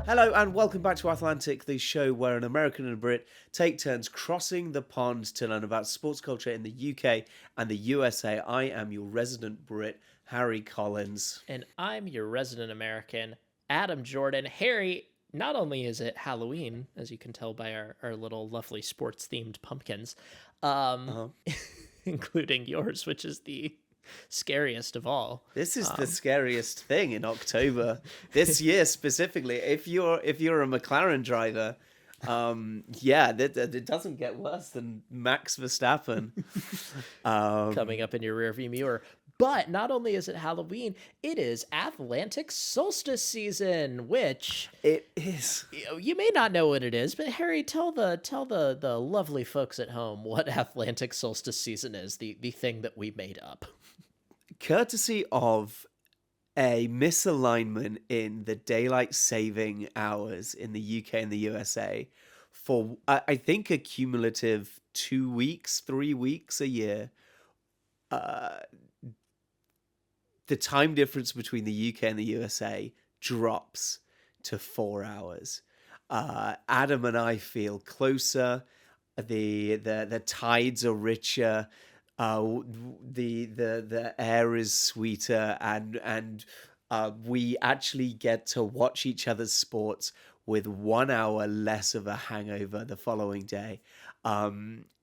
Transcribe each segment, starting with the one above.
Hello and welcome back to Athlantic, the show where an American and a Brit take turns crossing the pond to learn about sports culture in the UK and the USA. I am your resident Brit, Harry Collins. And I'm your resident American, Adam Jordan. Harry, not only is it Halloween, as you can tell by our little lovely sports-themed pumpkins, including yours, which is the scariest of all. This is the scariest thing in October this year specifically. If you're a McLaren driver, it doesn't get worse than Max Verstappen coming up in your rearview mirror. But not only is it Halloween, it is Athlantic solstice season, which it is. You may not know what it is, but Harry, tell the lovely folks at home what Athlantic solstice season is, the thing that we made up. Courtesy of a misalignment in the daylight saving hours in the UK and the USA for, I think, a cumulative 2 weeks, 3 weeks a year. The time difference between the UK and the USA drops to 4 hours. Adam and I feel closer. The tides are richer. The air is sweeter, and we actually get to watch each other's sports with 1 hour less of a hangover the following day.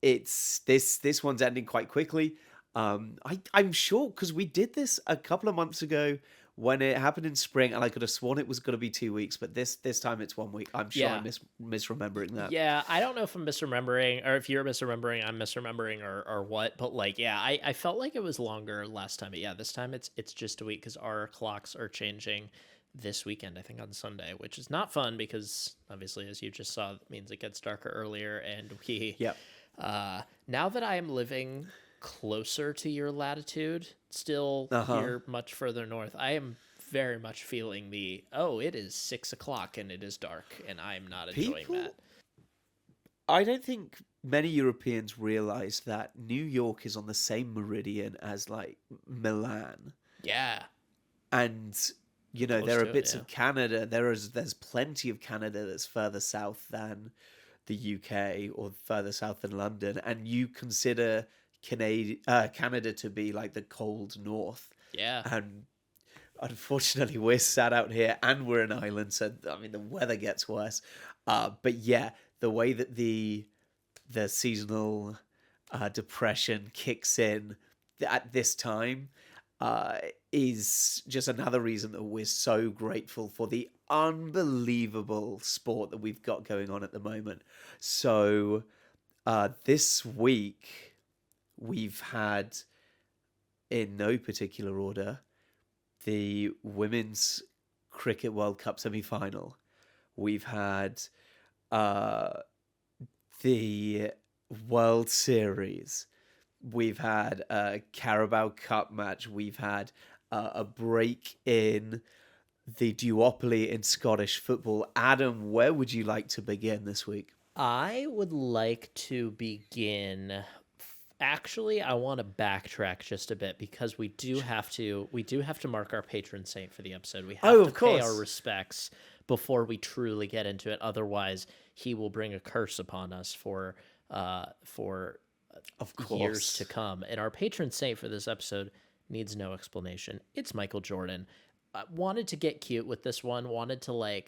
It's this one's ending quite quickly. I'm sure because we did this a couple of months ago when it happened in spring, and I could have sworn it was going to be 2 weeks, but this time it's 1 week. I'm sure I'm misremembering that. Yeah, I don't know if I'm misremembering, or if you're misremembering, I'm misremembering, or what. But I felt like it was longer last time. But yeah, this time it's just a week because our clocks are changing this weekend. I think on Sunday, which is not fun because obviously, as you just saw, it means it gets darker earlier, and we. Yep. Now that I am living closer to your latitude, still here much further north, I am very much feeling it is 6 o'clock and it is dark, and I'm not enjoying that. I don't think many Europeans realize that New York is on the same meridian as like Milan. Yeah. And there are bits of Canada. There's plenty of Canada that's further south than the UK or further south than London, and you consider Canada to be like the cold north. Yeah. And unfortunately, we're sat out here and we're an island, so I mean the weather gets worse. But yeah, the way that the seasonal depression kicks in at this time is just another reason that we're so grateful for the unbelievable sport that we've got going on at the moment. So this week we've had, in no particular order, the Women's Cricket World Cup semi-final. We've had the World Series. We've had a Carabao Cup match. We've had a break in the duopoly in Scottish football. Adam, where would you like to begin this week? I would like to begin. Actually, I want to backtrack just a bit because we do have to mark our patron saint for the episode. We have to pay our respects before we truly get into it. Otherwise, he will bring a curse upon us for years to come. And our patron saint for this episode needs no explanation. It's Michael Jordan. Wanted to get cute with this one. Wanted to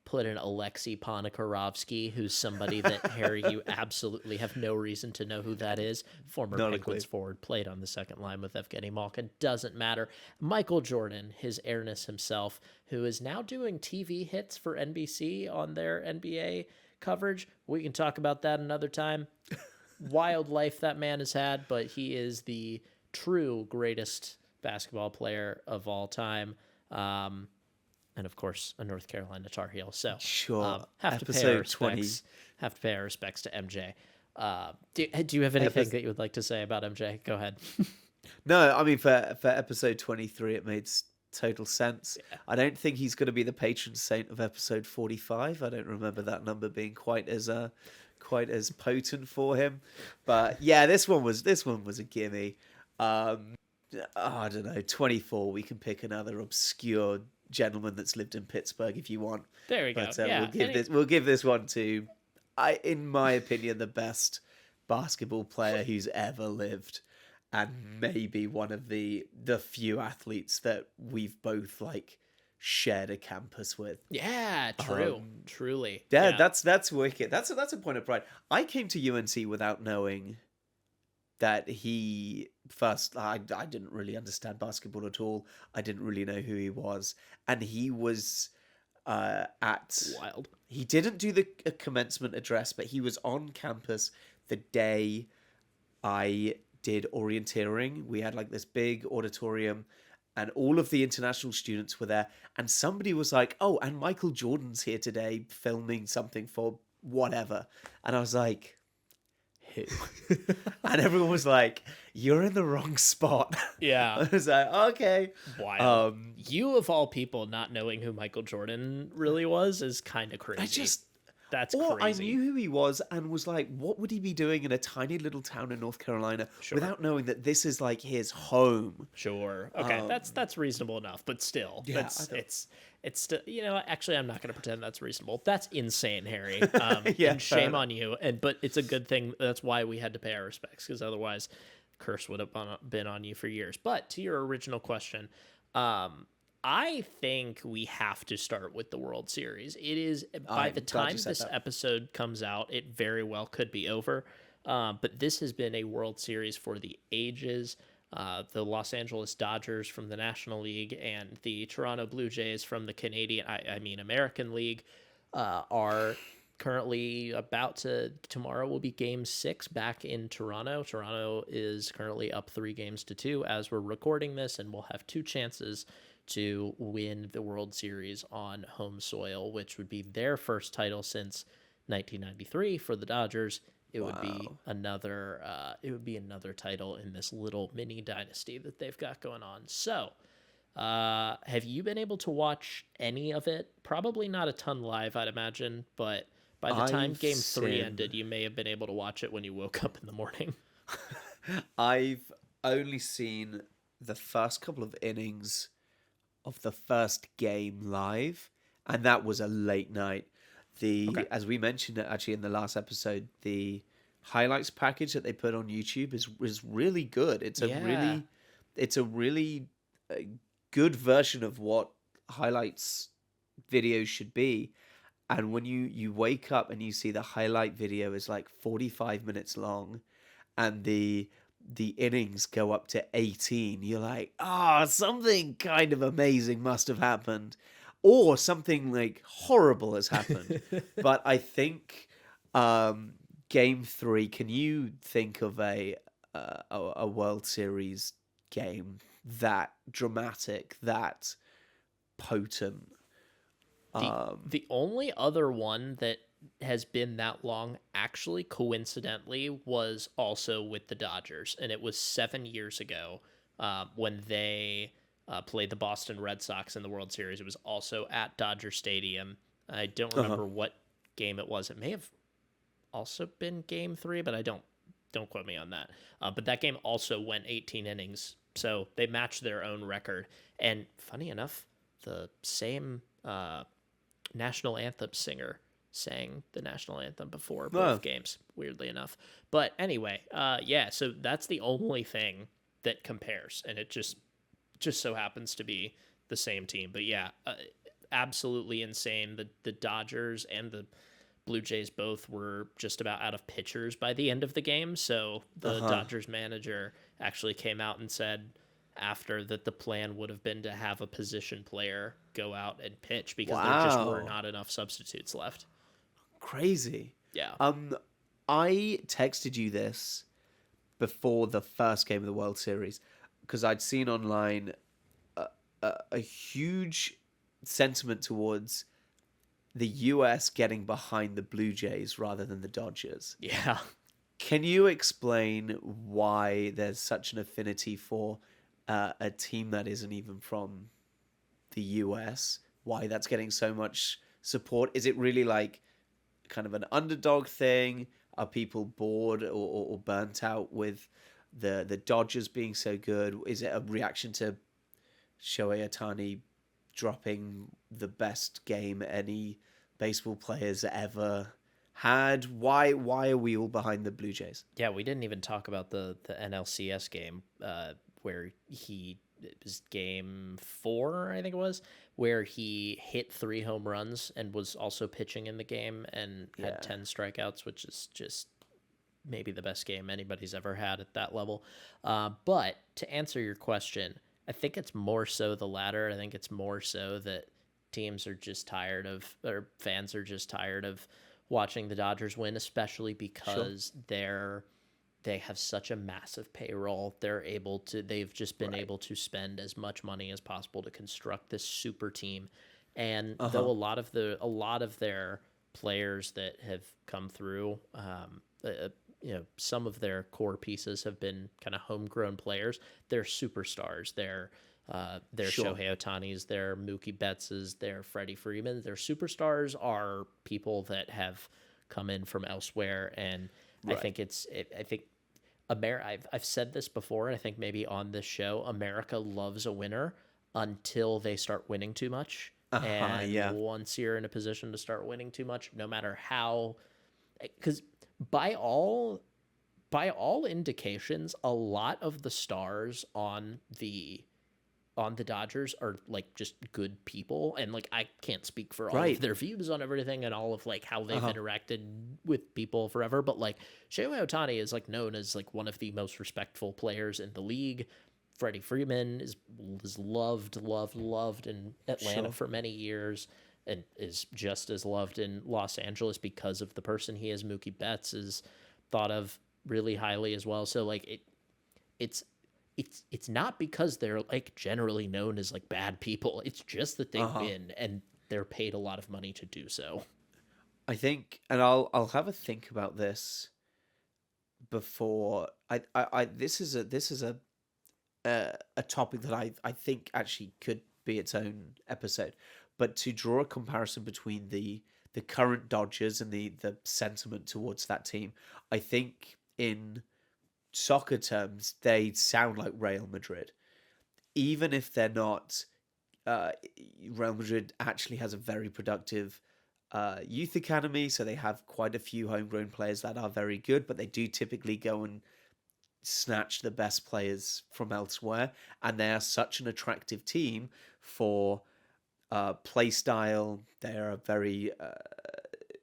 put in Alexei Ponikarovsky, who's somebody that, Harry, you absolutely have no reason to know who that is. Former Penguins forward, played on the second line with Evgeny Malkin. Doesn't matter. Michael Jordan, his airness himself, who is now doing TV hits for NBC on their NBA coverage. We can talk about that another time. Wild life that man has had, but he is the true greatest basketball player of all time. And of course, a North Carolina Tar Heel. So sure, have to pay our respects to MJ. Do you have anything that you would like to say about MJ? Go ahead. No, I mean for episode 23, it made total sense. Yeah. I don't think he's going to be the patron saint of episode 45. I don't remember that number being quite as potent for him. But yeah, this one was a gimme. I don't know, 24. We can pick another obscure gentleman that's lived in Pittsburgh if you want. There we go. But Yeah. we'll give this one to, in my opinion, the best basketball player who's ever lived, and maybe one of the few athletes that we've both like shared a campus with. Yeah, true. Truly. Yeah, that's wicked. That's a point of pride. I came to UNC without knowing that he first. I didn't really understand basketball at all. I didn't really know who he was, and he was at Wild. He didn't do the commencement address, but he was on campus the day I did orienteering. We had like this big auditorium, and all of the international students were there. And somebody was like, "Oh, and Michael Jordan's here today filming something for whatever." And I was like, "Who?" And everyone was like, "You're in the wrong spot." Yeah. I was like, "Okay." Wild. You of all people not knowing who Michael Jordan really was is kind of crazy. That's Or crazy. I knew who he was and was like, what would he be doing in a tiny little town in North Carolina without knowing that this is like his home? Sure. Okay, that's reasonable enough, but still, Yeah, it's still, actually, I'm not going to pretend that's reasonable. That's insane, Harry. Yeah, and shame on you. But it's a good thing. That's why we had to pay our respects, because otherwise, curse would have been on you for years. But to your original question, I think we have to start with the World Series. It is, by the time this episode comes out, it very well could be over. But this has been a World Series for the ages. The Los Angeles Dodgers from the National League and the Toronto Blue Jays from the American League are currently tomorrow will be game 6 back in Toronto. Toronto is currently up 3-2 as we're recording this, and we'll have 2 chances to win the World Series on home soil, which would be their first title since 1993 for the Dodgers. It would be another title in this little mini dynasty that they've got going on. So, have you been able to watch any of it? Probably not a ton live, I'd imagine, but by the time Game 3 ended, you may have been able to watch it when you woke up in the morning. I've only seen the first couple of innings of the first game live, and that was a late night. As we mentioned actually in the last episode, the highlights package that they put on YouTube is really good. It's a really good version of what highlights videos should be. And when you wake up and you see the highlight video is like 45 minutes long, and the innings go up to 18, you're like, something kind of amazing must have happened. Or something like horrible has happened. But I think Game 3, can you think of a World Series game that dramatic, that potent? The only other one that has been that long, actually, coincidentally, was also with the Dodgers. And it was 7 years ago when they played the Boston Red Sox in the World Series. It was also at Dodger Stadium. I don't remember what game it was. It may have also been Game 3, but don't quote me on that. But that game also went 18 innings, so they matched their own record. And funny enough, the same national anthem singer sang the national anthem before both games, weirdly enough. But anyway, so that's the only thing that compares, and it just so happens to be the same team. But yeah, absolutely insane. The Dodgers and the Blue Jays both were just about out of pitchers by the end of the game, so the Dodgers manager actually came out and said after that the plan would have been to have a position player go out and pitch because there just were not enough substitutes left. Crazy. Yeah. I texted you this before the first game of the World Series because I'd seen online a huge sentiment towards the US getting behind the Blue Jays rather than the Dodgers. Yeah. Can you explain why there's such an affinity for a team that isn't even from the US? Why that's getting so much support? Is it really like kind of an underdog thing? Are people bored or burnt out with the Dodgers being so good? Is it a reaction to Shohei Ohtani dropping the best game any baseball players ever had. Why are we all behind the Blue Jays? Yeah, we didn't even talk about the NLCS game where it was game 4, I think it was, where he hit 3 home runs and was also pitching in the game and had 10 strikeouts, which is just maybe the best game anybody's ever had at that level. But to answer your question, I think it's more so the latter. I think it's more so that teams are just tired of, or fans are just tired of watching the Dodgers win, especially because they have such a massive payroll. They've just been able to spend as much money as possible to construct this super team. And though a lot of their players that have come through, some of their core pieces have been kind of homegrown players. They're superstars. They're Shohei Ohtani's, they're Mookie Betts's, they're Freddie Freeman. Their superstars are people that have come in from elsewhere, and I think I've said this before, and I think maybe on this show, America loves a winner until they start winning too much. Once you're in a position to start winning too much, no matter how, because by all indications, a lot of the stars on the Dodgers are like just good people, and like I can't speak for all of their views on everything and all of like how they've interacted with people forever, but like Shohei Ohtani is like known as like one of the most respectful players in the league. Freddie Freeman is loved in Atlanta for many years and is just as loved in Los Angeles because of the person he is. Mookie Betts is thought of really highly as well. So like it's not because they're like generally known as like bad people. It's just that they win and they're paid a lot of money to do so. I think, and I'll have a think about this before this is a topic that I think actually could be its own episode, but to draw a comparison between the current Dodgers and the sentiment towards that team, I think in soccer terms, they sound like Real Madrid. Even if they're not, Real Madrid actually has a very productive youth academy, so they have quite a few homegrown players that are very good, but they do typically go and snatch the best players from elsewhere, and they are such an attractive team for play style. They are a very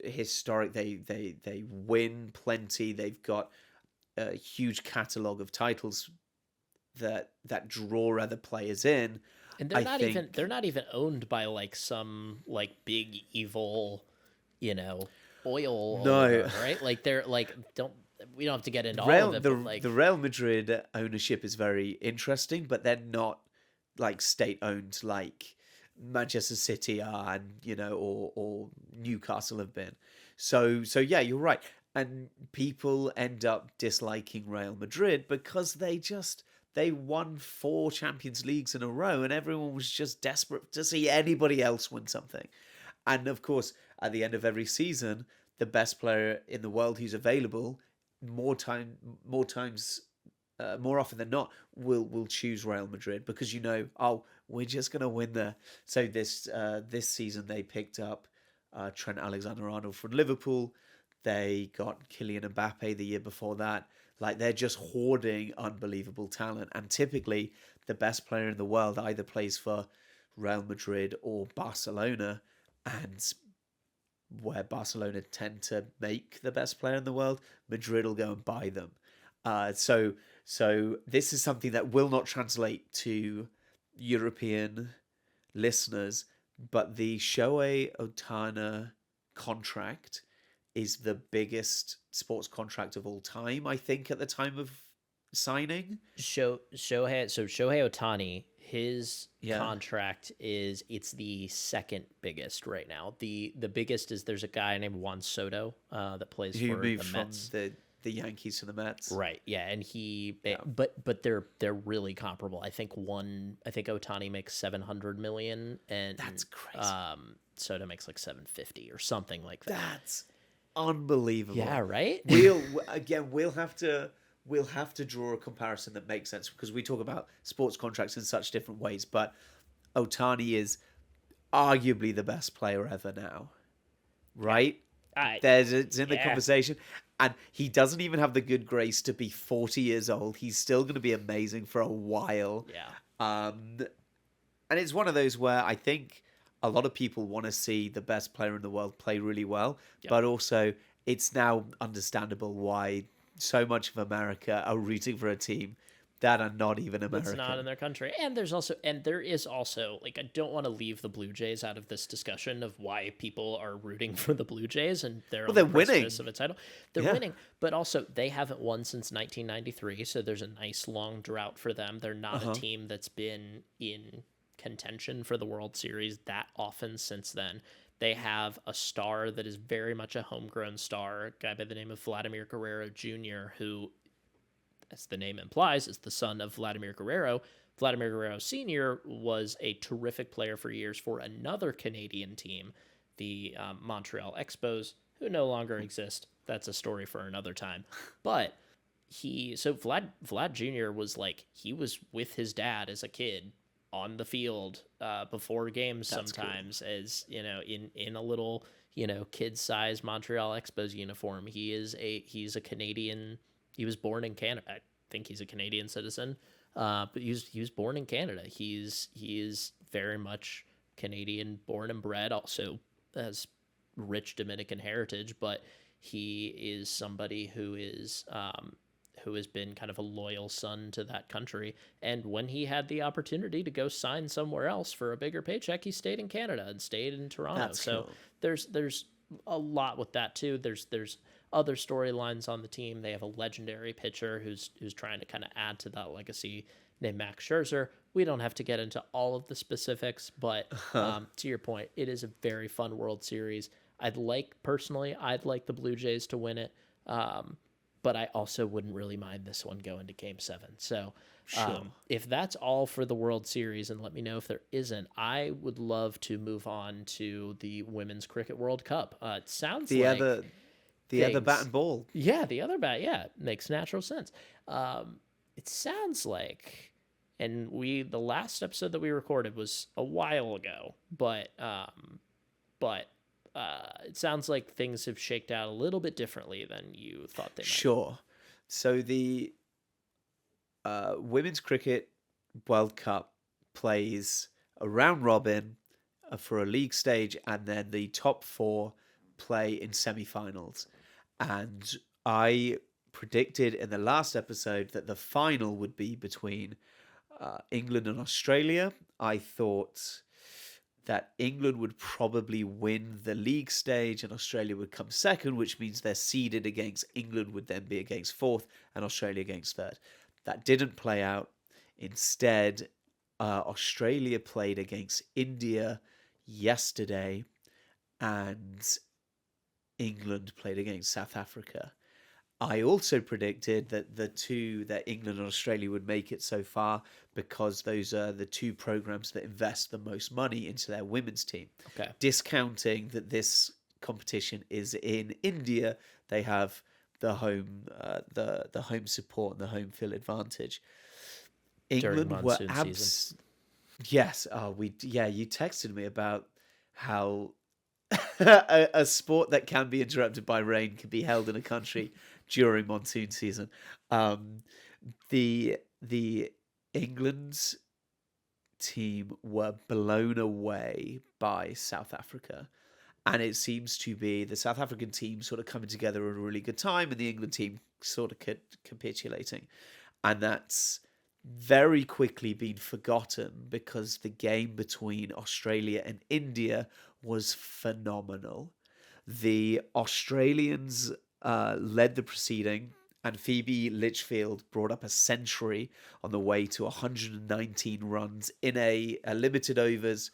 historic. They win plenty. They've got a huge catalogue of titles that draw other players in. And they're not even owned by like some like big evil, oil oligarch, right? Like they're like we don't have to get into all of it. But like the Real Madrid ownership is very interesting, but they're not like state owned like Manchester City are, and or Newcastle have been. So yeah, you're right. And people end up disliking Real Madrid because they won 4 Champions Leagues in a row, and everyone was just desperate to see anybody else win something. And of course, at the end of every season, the best player in the world who's available, more often than not, will choose Real Madrid because we're just gonna win there. So this season they picked up Trent Alexander-Arnold from Liverpool. They got Kylian Mbappe the year before that. Like, they're just hoarding unbelievable talent. And typically, the best player in the world either plays for Real Madrid or Barcelona. And where Barcelona tend to make the best player in the world, Madrid will go and buy them. So this is something that will not translate to European listeners. But the Shohei Ohtani contract is the biggest sports contract of all time, I think, at the time of signing. Shohei Ohtani, his contract it's the second biggest right now. The biggest is there's a guy named Juan Soto that plays for the Mets. From the Yankees to the Mets. Right, yeah, and but they're really comparable. I think Ohtani makes $700 million, and that's crazy. Soto makes like $750 or something like that. That's unbelievable. Yeah, right? We'll have to draw a comparison that makes sense because we talk about sports contracts in such different ways, but Ohtani is arguably the best player ever now, right? I It's in the yeah. conversation, and he doesn't even have the good grace to be 40 years old. He's still going to be amazing for a while. Yeah. Um, and it's one of those where I think a lot of people want to see the best player in the world play really well, Yep. but also it's now understandable why so much of America are rooting for a team that are not even That's not in American. their country. And there is also, like, I don't want to leave the Blue Jays out of this discussion of why people are rooting for the Blue Jays and they're Well, on they're the precipice winning. of a title. They're Yeah. winning, but also they haven't won since 1993, so there's a nice long drought for them. They're not a Uh-huh. team that's been in contention for the World Series that often since then. They have a star that is very much a homegrown star, a guy by the name of Vladimir Guerrero Jr., who, as the name implies, is the son of Vladimir Guerrero. Vladimir Guerrero Sr. was a terrific player for years for another Canadian team, the Montreal Expos, who no longer exist. That's a story for another time. But Vlad Jr. was like, he was with his dad as a kid on the field before games That's sometimes, as in a little kid size Montreal Expos uniform. He's a Canadian. He was born in Canada. I think he's a Canadian citizen, but he was born in Canada. He is very much Canadian, born and bred. Also has rich Dominican heritage, but he is somebody who has been kind of a loyal son to that country. And when he had the opportunity to go sign somewhere else for a bigger paycheck, he stayed in Canada and stayed in Toronto. That's So cool. there's a lot with that too. There's other storylines on the team. They have a legendary pitcher who's trying to kind of add to that legacy, named Max Scherzer. We don't have to get into all of the specifics, but to your point, it is a very fun World Series. I'd like the Blue Jays to win it. But I also wouldn't really mind this one going to Game 7. So Sure. if that's all for the World Series, and let me know if there isn't, I would love to move on to the Women's Cricket World Cup. It sounds The like other bat and ball. yeah, the other bat, yeah, makes natural sense. It sounds like, and the last episode that we recorded was a while ago, but it sounds like things have shaked out a little bit differently than you thought they might. Sure. So the Women's Cricket World Cup plays a round robin for a league stage, and then the top four play in semi-finals. And I predicted in the last episode that the final would be between England and Australia. I thought that England would probably win the league stage and Australia would come second, which means they're seeded against England would then be against fourth and Australia against third. That didn't play out. Instead, Australia played against India yesterday and England played against South Africa. I also predicted that that England and Australia would make it so far because those are the two programs that invest the most money into their women's team. Okay. Discounting that this competition is in India, they have the home support and the home field advantage. England were season. Yes. Oh, you texted me about how a sport that can be interrupted by rain can be held in a country during monsoon season. The England's team were blown away by South Africa, and it seems to be the South African team sort of coming together at a really good time, and the England team sort of capitulating, and that's very quickly been forgotten because the game between Australia and India was phenomenal. The Australians led the proceeding, and Phoebe Litchfield brought up a century on the way to 119 runs in a limited overs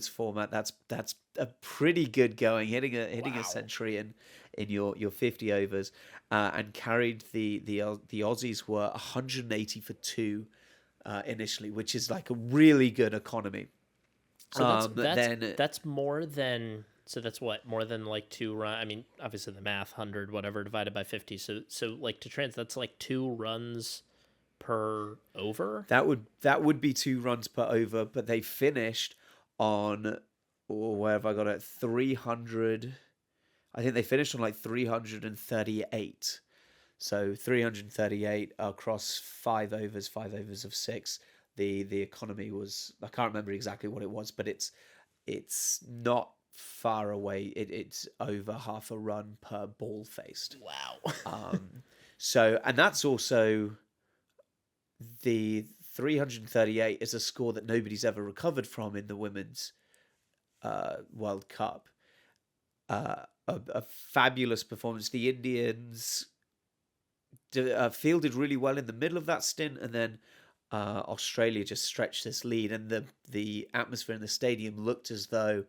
format. That's a pretty good going, hitting a century in your 50 overs, and carried the Aussies were 180 for two initially, which is like a really good economy. So that's more than. So that's what, more than like 2 runs. I mean, obviously the math, 100 whatever divided by 50. So like to that's like 2 runs per over. That would be 2 runs per over, but they finished on, or where have I got it? 300. I think they finished on like 338. So 338 across 5 overs of 6. The economy was, I can't remember exactly what it was, but it's not far away. It's over half a run per ball faced. Wow. So, and that's also the 338 is a score that nobody's ever recovered from in the women's World Cup. A fabulous performance. The Indians fielded really well in the middle of that stint, and then Australia just stretched this lead, and the atmosphere in the stadium looked as though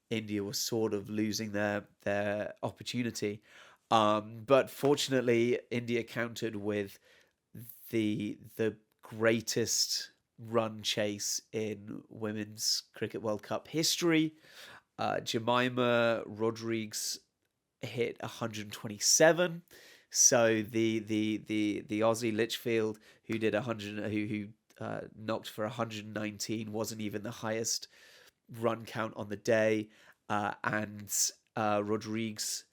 India was sort of losing their opportunity. But fortunately, India countered with the greatest run chase in Women's Cricket World Cup history. Jemima Rodrigues hit 127. So the Aussie Litchfield, who did 100, who knocked for 119, wasn't even the highest run count on the day. And Rodrigues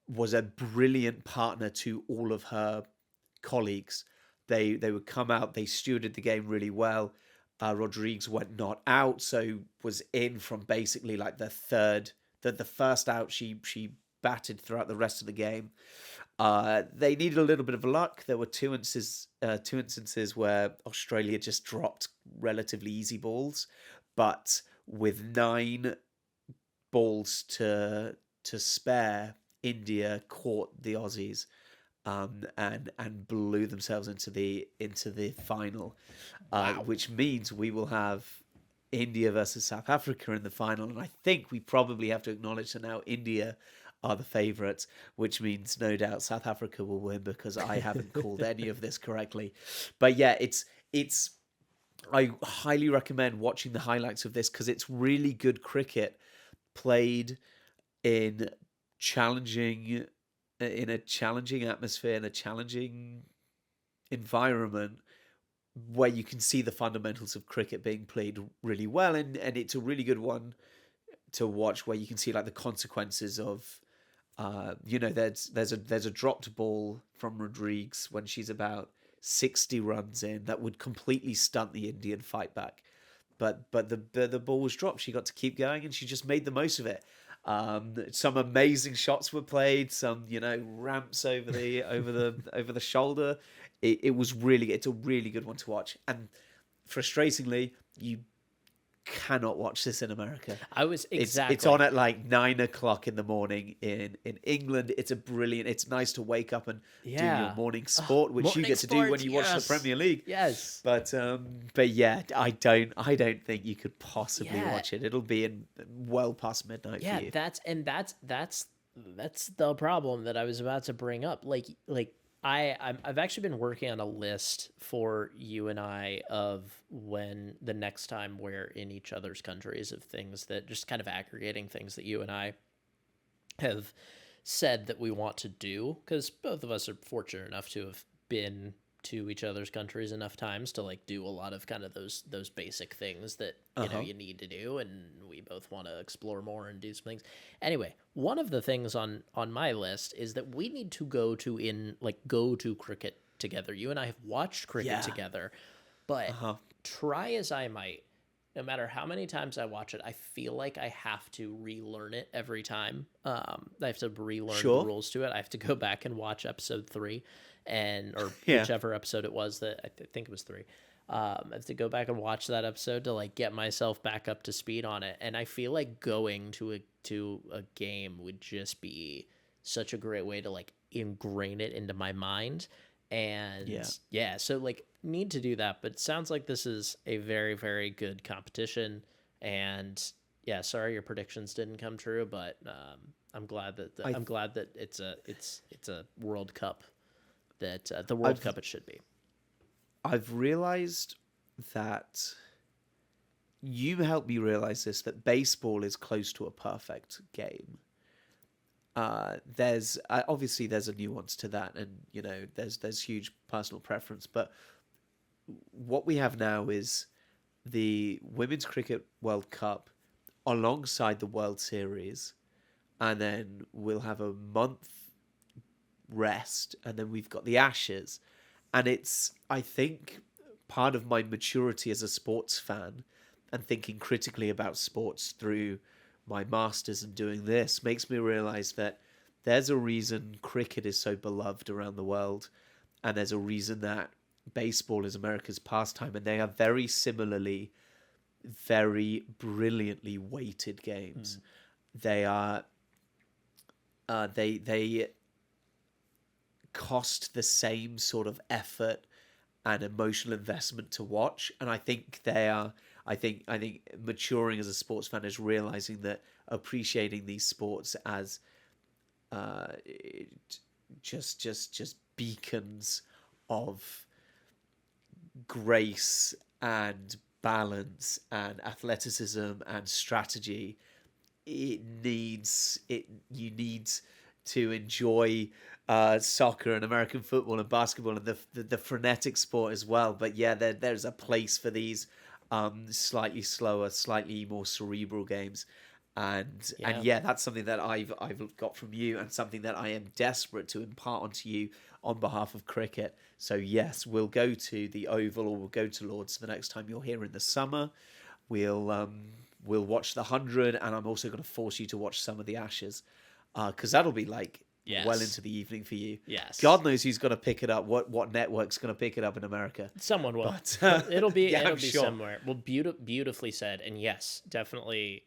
was a brilliant partner to all of her colleagues. They would come out, they stewarded the game really well. Rodrigues went not out, so was in from basically like the first out. She batted throughout the rest of the game. They needed a little bit of luck. There were two instances where Australia just dropped relatively easy balls, but with 9 balls to spare, India caught the Aussies and blew themselves into the final, which means we will have India versus South Africa in the final, and I think we probably have to acknowledge that now India are the favourites, which means no doubt South Africa will win because I haven't called any of this correctly. But yeah, it's I highly recommend watching the highlights of this because it's really good cricket played in a challenging atmosphere, in a challenging environment where you can see the fundamentals of cricket being played really well, and it's a really good one to watch where you can see like the consequences of there's a dropped ball from Rodrigues when she's about 60 runs in that would completely stunt the Indian fight back, but the ball was dropped. She got to keep going and she just made the most of it. Some amazing shots were played, some ramps over the shoulder. It's a really good one to watch, and frustratingly you cannot watch this in America. It's on at like 9 o'clock in the morning in England. It's nice to wake up and do your morning sport, which you get to do when you watch the Premier League. Yes. But yeah, I don't think you could possibly watch it. It'll be in well past midnight for you. That's the problem that I was about to bring up. Like I've actually been working on a list for you and I of when the next time we're in each other's countries, of things that just kind of aggregating things that you and I have said that we want to do, because both of us are fortunate enough to have been to each other's countries enough times to like do a lot of kind of those basic things that you need to do, and we both want to explore more and do some things. Anyway, one of the things on my list is that we need to go to cricket together. You and I have watched cricket together, but try as I might, no matter how many times I watch it, I feel like I have to relearn it every time. I have to relearn the rules to it. I have to go back and watch episode 3 or whichever episode it was that I think it was 3. I have to go back and watch that episode to like get myself back up to speed on it. And I feel like going to a game would just be such a great way to like ingrain it into my mind. And so like need to do that. But it sounds like this is a very, very good competition. And yeah, sorry your predictions didn't come true, but I'm glad that it's a World Cup. That the World Cup it should be. I've realized that you helped me realize this, that baseball is close to a perfect game. There's obviously there's a nuance to that, and there's huge personal preference, but what we have now is the Women's Cricket World Cup alongside the World Series, and then we'll have a month rest, and then we've got the Ashes. And it's, I think, part of my maturity as a sports fan and thinking critically about sports through my masters and doing this makes me realize that there's a reason cricket is so beloved around the world, and there's a reason that baseball is America's pastime, and they are very similarly very brilliantly weighted games. They are they cost the same sort of effort and emotional investment to watch, and I think they are. I think maturing as a sports fan is realizing that appreciating these sports as uh, just beacons of grace and balance and athleticism and strategy. You need to enjoy soccer and American football and basketball and the frenetic sport as well. But yeah, there's a place for these slightly slower, slightly more cerebral games. And yeah, that's something that I've got from you, and something that I am desperate to impart onto you on behalf of cricket. So yes, we'll go to the Oval, or we'll go to Lords the next time you're here in the summer. We'll watch the 100, and I'm also going to force you to watch some of the Ashes, because that'll be like well into the evening for you. Yes. God knows who's going to pick it up. What network's going to pick it up in America? Someone will. But, it'll be yeah, it'll be sure. somewhere. Well, beautifully said. And yes, definitely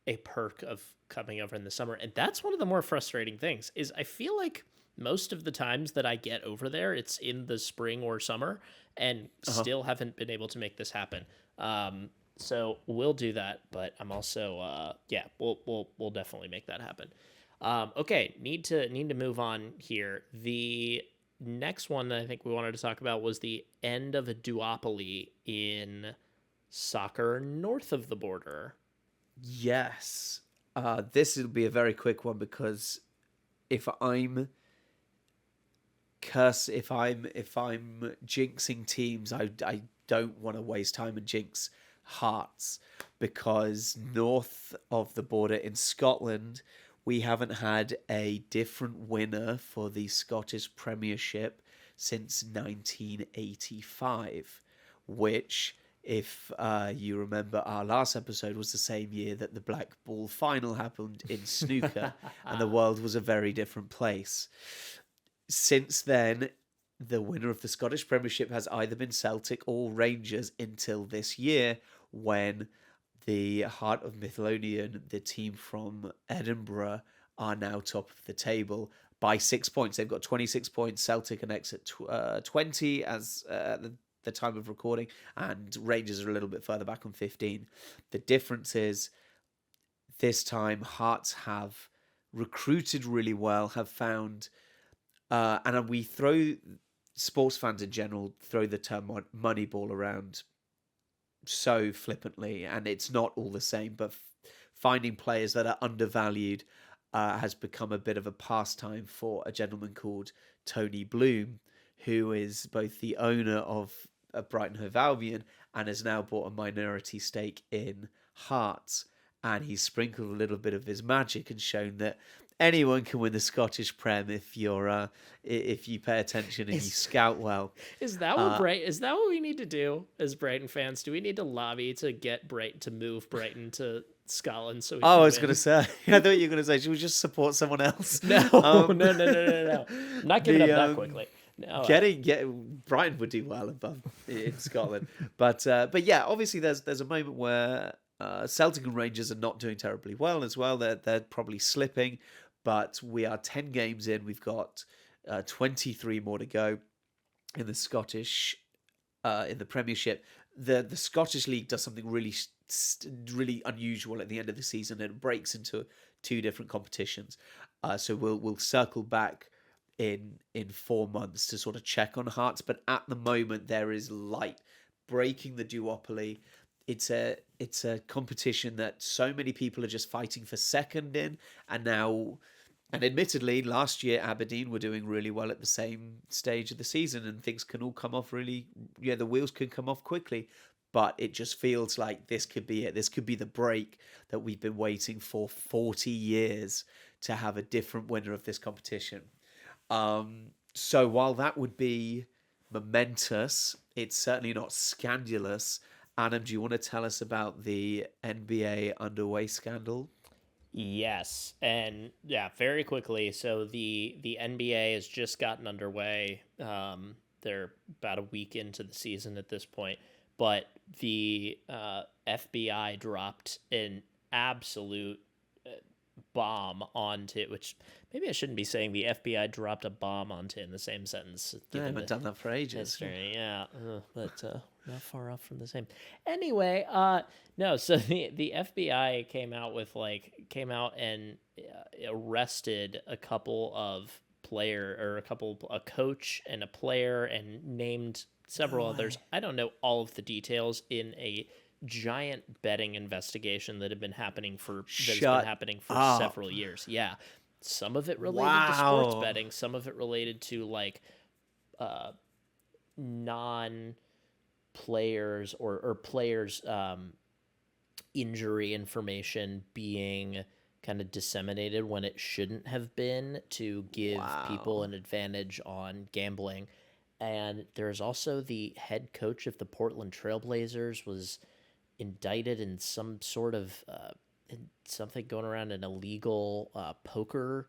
a perk of coming over in the summer. And that's one of the more frustrating things, is I feel like most of the times that I get over there, it's in the spring or summer, and still haven't been able to make this happen. So we'll do that, but I'm also we'll definitely make that happen. Okay, need to move on here. The next one that I think we wanted to talk about was the end of a duopoly in soccer north of the border. Yes. This will be a very quick one, because if I'm jinxing teams, I don't want to waste time and jinx Hearts, because north of the border in Scotland, we haven't had a different winner for the Scottish Premiership since 1985, which, if you remember our last episode, was the same year that the Black Ball final happened in snooker, and the world was a very different place. Since then, the winner of the Scottish Premiership has either been Celtic or Rangers until this year, when the Heart of Midlothian, the team from Edinburgh, are now top of the table by 6 points. They've got 26 points. Celtic are next at 20 as the time of recording, and Rangers are a little bit further back on 15. The difference is, this time Hearts have recruited really well, have found, and we throw, sports fans in general throw the term Moneyball around so flippantly, and it's not all the same, but finding players that are undervalued has become a bit of a pastime for a gentleman called Tony Bloom, who is both the owner of Brighton Hove Albion and has now bought a minority stake in Hearts. And he's sprinkled a little bit of his magic and shown that anyone can win the Scottish Prem if you're if you pay attention and you scout well. Is that what Is that what we need to do as Brighton fans? Do we need to lobby to get Brighton to move Brighton to Scotland? So I was going to say, I thought you were going to say, should we just support someone else? No. No. I'm not giving up that quickly. No, Brighton would do well above in Scotland, but yeah, obviously there's a moment where Celtic and Rangers are not doing terribly well as well. They're probably slipping, but we are 10 games in. We've got 23 more to go in the Scottish in the Premiership. The Scottish League does something really unusual at the end of the season. It breaks into two different competitions. So we'll circle back in 4 months to sort of check on Hearts, but at the moment there is light breaking the duopoly. It's a competition that so many people are just fighting for second in, and admittedly last year Aberdeen were doing really well at the same stage of the season, and things can all come off the wheels can come off quickly. but it just feels like this could be it. This could be the break that we've been waiting for 40 years to have a different winner of this competition. So while that would be momentous, it's certainly not scandalous. Adam, do you want to tell us about the NBA underway scandal? Yes, and yeah, very quickly. So the NBA has just gotten underway. They're about a week into the season at this point, but the FBI dropped an absolute bomb onto it, which maybe I shouldn't be saying the FBI dropped a bomb onto in the same sentence. I haven't done that for ages. History, yeah, but not far off from the same. Anyway, no, so the FBI came out and arrested a couple of a coach and a player, and named several others. I don't know all of the details in a giant betting investigation that had been happening for several years. Yeah. Some of it related to sports betting, some of it related to like non players or players injury information being kind of disseminated when it shouldn't have been, to give people an advantage on gambling. And there's also the head coach of the Portland Trailblazers was indicted in some sort of something going around in illegal poker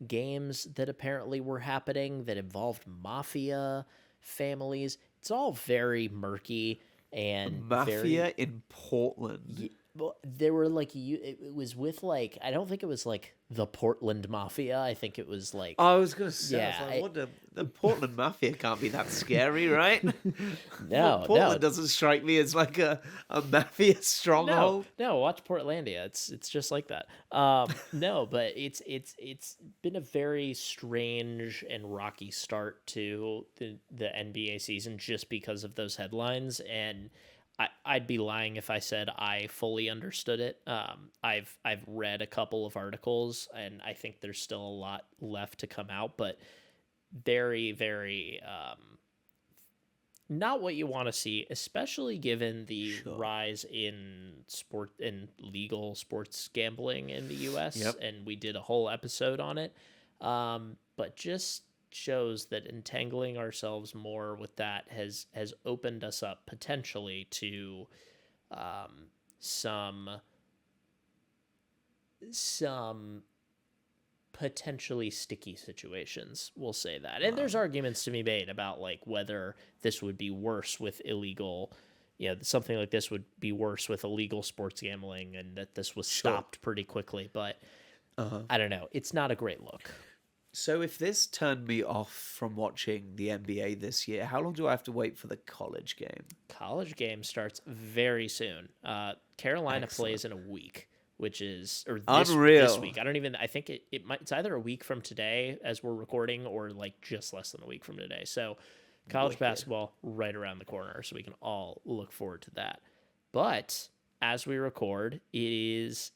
games that apparently were happening that involved mafia families. It's all very murky and mafia in Portland. Well, they were like it was with like, I don't think it was like the Portland Mafia. I think it was like, I was gonna say, the Portland Mafia can't be that scary, right? No, Portland doesn't strike me as like a mafia stronghold. No, watch Portlandia. It's just like that. No, but it's been a very strange and rocky start to the NBA season just because of those headlines, and I'd be lying if I said I fully understood it. I've read a couple of articles, and I think there's still a lot left to come out, but very, very not what you want to see, especially given the rise in legal sports gambling in the U.S. Yep. And we did a whole episode on it, but just shows that entangling ourselves more with that has opened us up potentially to some potentially sticky situations, we'll say that. And there's arguments to be made about like whether this would be worse with illegal, something like this would be worse with illegal sports gambling, and that this was stopped pretty quickly, but I don't know, it's not a great look. So if this turned me off from watching the NBA this year, how long do I have to wait for the college game? College game starts very soon. Carolina plays in a week, which is unreal. This week. I think it's either a week from today as we're recording, or like just less than a week from today. So college basketball right around the corner, so we can all look forward to that. But as we record, it is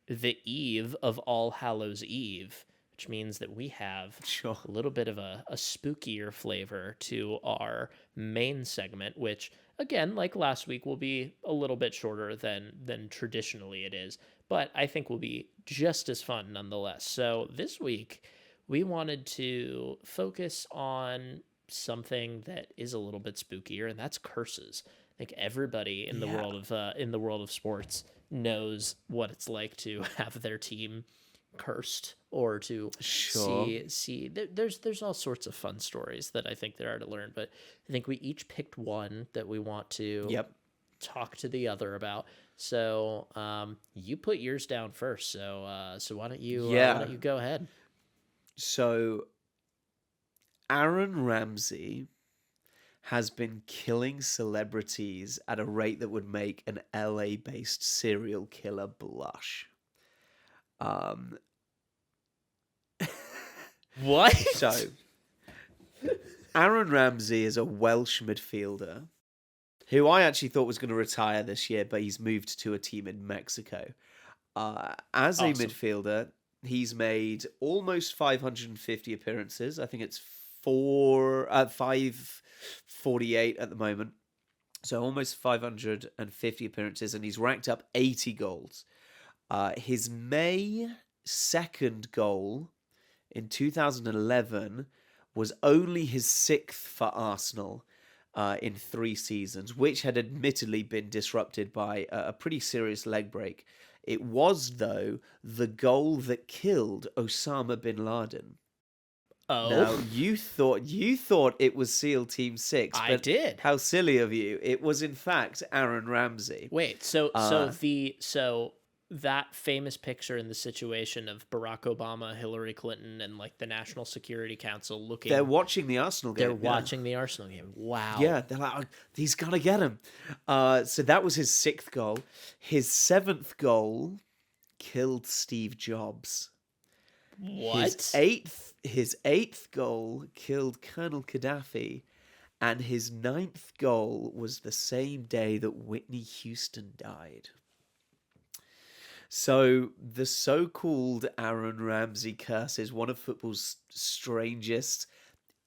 the eve of All Hallows Eve, which means that we have a little bit of a spookier flavor to our main segment, which, again, like last week, will be a little bit shorter than traditionally it is, but I think will be just as fun nonetheless. So this week, we wanted to focus on something that is a little bit spookier, and that's curses. I think everybody in the world of sports knows what it's like to have their team cursed, or to see there's all sorts of fun stories that I think there are to learn, but I think we each picked one that we want to talk to the other about. So you put yours down first, so why don't you go ahead? So Aaron Ramsey has been killing celebrities at a rate that would make an LA-based serial killer blush. What? So, Aaron Ramsey is a Welsh midfielder who I actually thought was going to retire this year, but he's moved to a team in Mexico. As a midfielder, he's made almost 550 appearances. I think it's 548 at the moment. So almost 550 appearances, and he's racked up 80 goals. His May 2nd goal in 2011 was only his 6th for Arsenal in 3 seasons, which had admittedly been disrupted by a pretty serious leg break. It was, though, the goal that killed Osama bin Laden. Now, Oh, you thought it was SEAL Team 6, I but did. how silly of you. It was, in fact, Aaron Ramsey. Wait, so Uh, that famous picture in the situation of Barack Obama, Hillary Clinton, and like the National Security Council they're looking, watching the Arsenal game. they're Yeah. watching the Arsenal game. Wow. Yeah, they're like, "Oh, he's got to get him." So that was his 6th goal. His 7th goal killed Steve Jobs. What? His eighth goal killed Colonel Gaddafi, and his 9th goal was the same day that Whitney Houston died. So the so-called Aaron Ramsey curse is one of football's strangest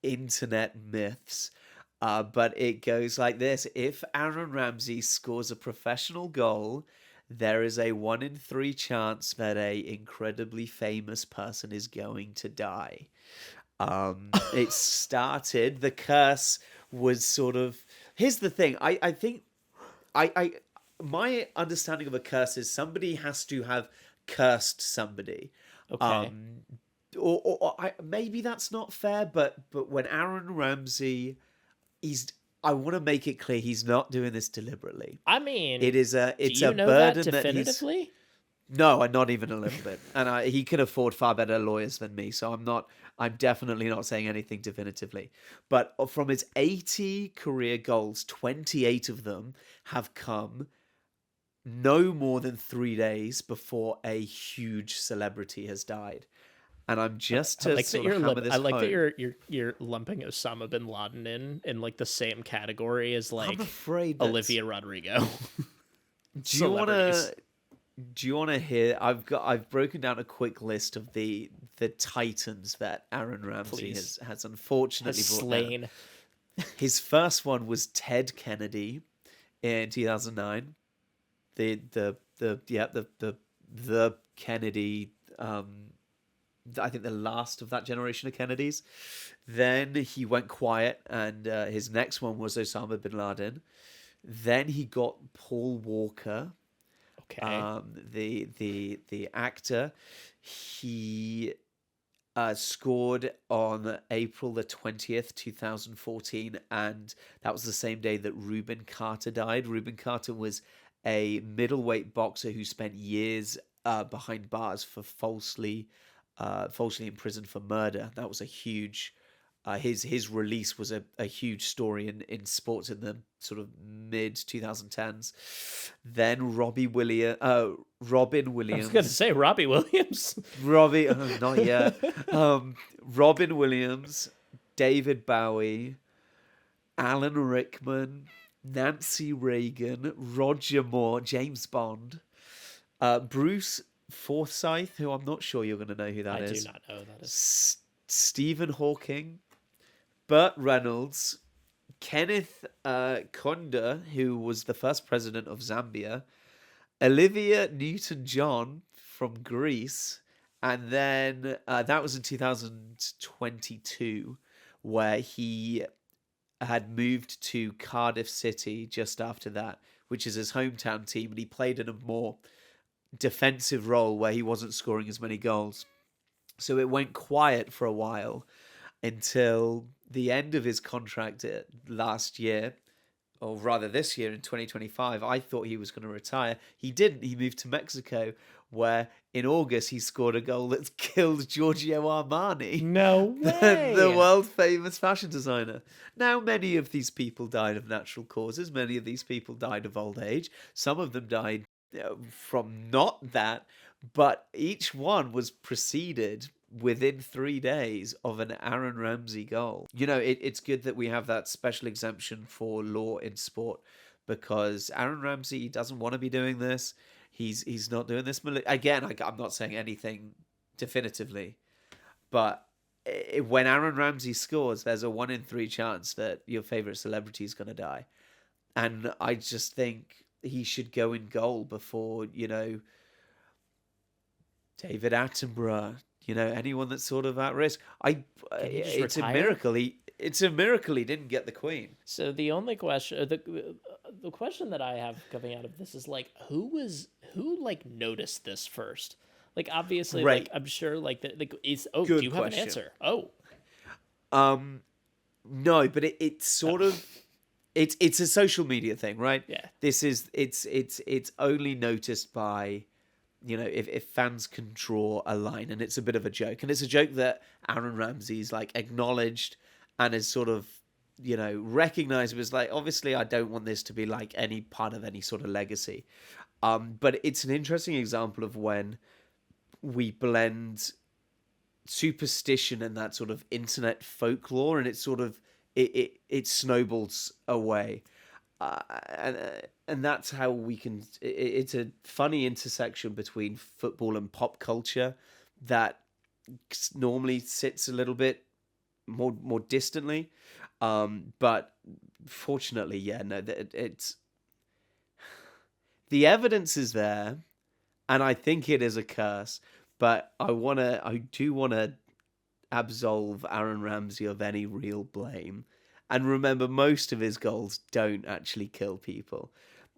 internet myths. But it goes like this. If Aaron Ramsey scores a professional goal, there is a 1 in 3 chance that a incredibly famous person is going to die. It started, the curse was sort of, here's the thing. I think, I my understanding of a curse is somebody has to have cursed somebody. Okay. Maybe that's not fair, but when Aaron Ramsey, I want to make it clear he's not doing this deliberately. I mean, It's do you a know that burden that he's, definitively? no, not even a little bit. And he can afford far better lawyers than me, so I'm definitely not saying anything definitively. But from his 80 career goals, 28 of them have come no more than 3 days before a huge celebrity has died. And I'm just I to like that sort of hammer this I like that home. you're lumping Osama bin Laden in like the same category as I'm like afraid that, Olivia Rodrigo. do you want Celebrities. to hear? I've broken down a quick list of the titans that Aaron Ramsey Please. has unfortunately Has brought down. slain. His first one was Ted Kennedy in 2009. The Kennedy, I think the last of that generation of Kennedys. Then he went quiet, and his next one was Osama bin Laden. Then he got Paul Walker, Okay. the actor. He scored on April the 20th, 2014, and that was the same day that Reuben Carter died. Reuben Carter was a middleweight boxer who spent years behind bars for falsely imprisoned for murder. That was a huge. His release was a huge story in sports in the sort of mid 2010s. Then Robin I was gonna Williams. say Robbie Williams. Robbie, not yet. Robin Williams, David Bowie, Alan Rickman, Nancy Reagan, Roger Moore, James Bond, Bruce Forsyth, who I'm not sure you're going to know who that I do is. not know who that is. Stephen Hawking, Burt Reynolds, Kenneth Kaunda, who was the first president of Zambia, Olivia Newton-John from Greece, and then that was in 2022, where he had moved to Cardiff City just after that, which is his hometown team, and he played in a more defensive role where he wasn't scoring as many goals. So it went quiet for a while until the end of his contract last year, or rather this year in 2025. I thought he was going to retire. He didn't. He moved to Mexico, where in August he scored a goal that killed Giorgio Armani. No way. The world famous fashion designer. Now, many of these people died of natural causes. Many of these people died of old age. Some of them died from not that, but each one was preceded within 3 days of an Aaron Ramsey goal. You know, it's good that we have that special exemption for law in sport, because Aaron Ramsey doesn't want to be doing this. He's not doing this. Again, I'm not saying anything definitively, but when Aaron Ramsey scores, there's a 1 in 3 chance that your favorite celebrity is going to die. And I just think he should go in goal before, David Attenborough, anyone that's sort of at risk. Can he just It's a retire? miracle he didn't get the Queen. So the only question, the question that I have coming out of this is like, who like noticed this first? Like, obviously, like, Great. I'm sure, like, is, oh, do Good you have an question. answer? Oh, No, but it's sort of it's a social media thing, right? yeah. This is it's only noticed by, if fans can draw a line, and it's a bit of a joke, and it's a joke that Aaron Ramsey's like acknowledged and is sort of, recognized as like, obviously I don't want this to be like any part of any sort of legacy. But it's an interesting example of when we blend superstition and that sort of internet folklore, and it's sort of it snowballs away, and that's how we can. It's a funny intersection between football and pop culture that normally sits a little bit more distantly, but fortunately, yeah, no, it's the evidence is there, and I think it is a curse. But I do wanna absolve Aaron Ramsey of any real blame. And remember, most of his goals don't actually kill people.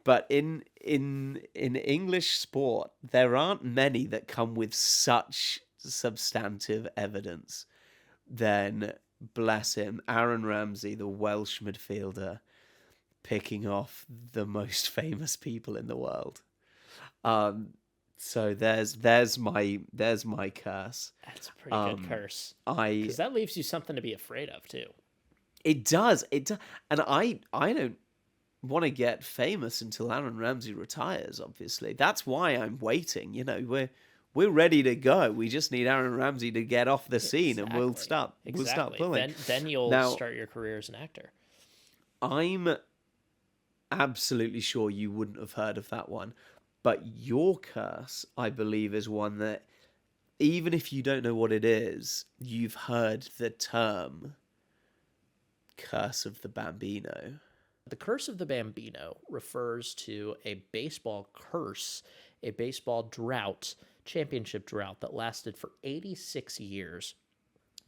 But in English sport, there aren't many that come with such substantive evidence. Then, bless him, Aaron Ramsey, the Welsh midfielder, picking off the most famous people in the world. So there's my curse. That's a pretty good curse. I Because that leaves you something to be afraid of, too. it does, and I don't want to get famous until Aaron Ramsey retires. Obviously, that's why I'm waiting. We're ready to go. We just need Aaron Ramsey to get off the scene, and we'll start pulling. Then you'll Now, start your career as an actor. I'm absolutely sure you wouldn't have heard of that one, but your curse, I believe, is one that even if you don't know what it is, you've heard the term Curse of the Bambino. The Curse of the Bambino refers to a baseball curse, a baseball drought, championship drought that lasted for 86 years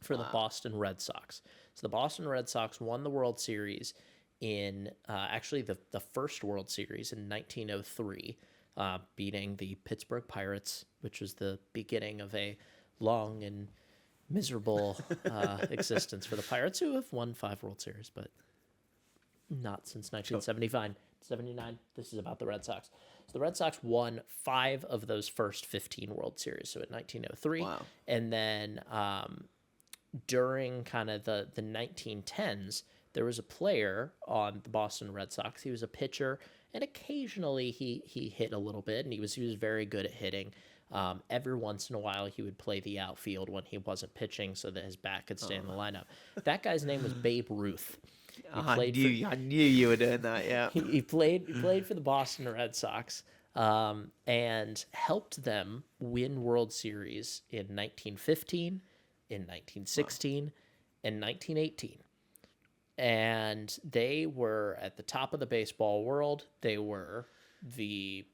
for the Boston Red Sox. So the Boston Red Sox won the World Series in actually the first World Series in 1903, beating the Pittsburgh Pirates, which was the beginning of a long and miserable existence for the Pirates, who have won 5 World Series, but not since 1975, 79. This is about the Red Sox. So the Red Sox won 5 of those first 15 World Series. So in 1903, Wow. and then during kind of the 1910s, there was a player on the Boston Red Sox. He was a pitcher, and occasionally he hit a little bit, and he was very good at hitting. Every once in a while, he would play the outfield when he wasn't pitching, so that his bat could stay in the lineup. That guy's name was Babe Ruth. I knew you were doing that. Yeah. He played for the Boston Red Sox, and helped them win World Series in 1915, in 1916, and 1918. And they were at the top of the baseball world. They were they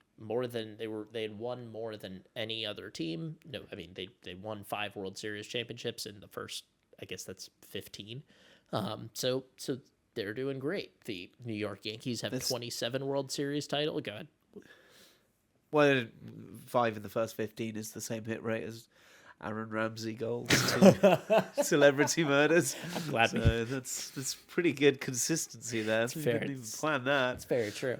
had won more than any other team. No, I mean they won 5 World Series championships in the first, I guess that's 15. So they're doing great. The New York Yankees have 27 World Series title. Go ahead. Well, 5 in the first 15 is the same hit rate as Aaron Ramsey goals to Celebrity Murders. I'm glad so that's pretty good consistency there. We fair. didn't even plan that. That's very true.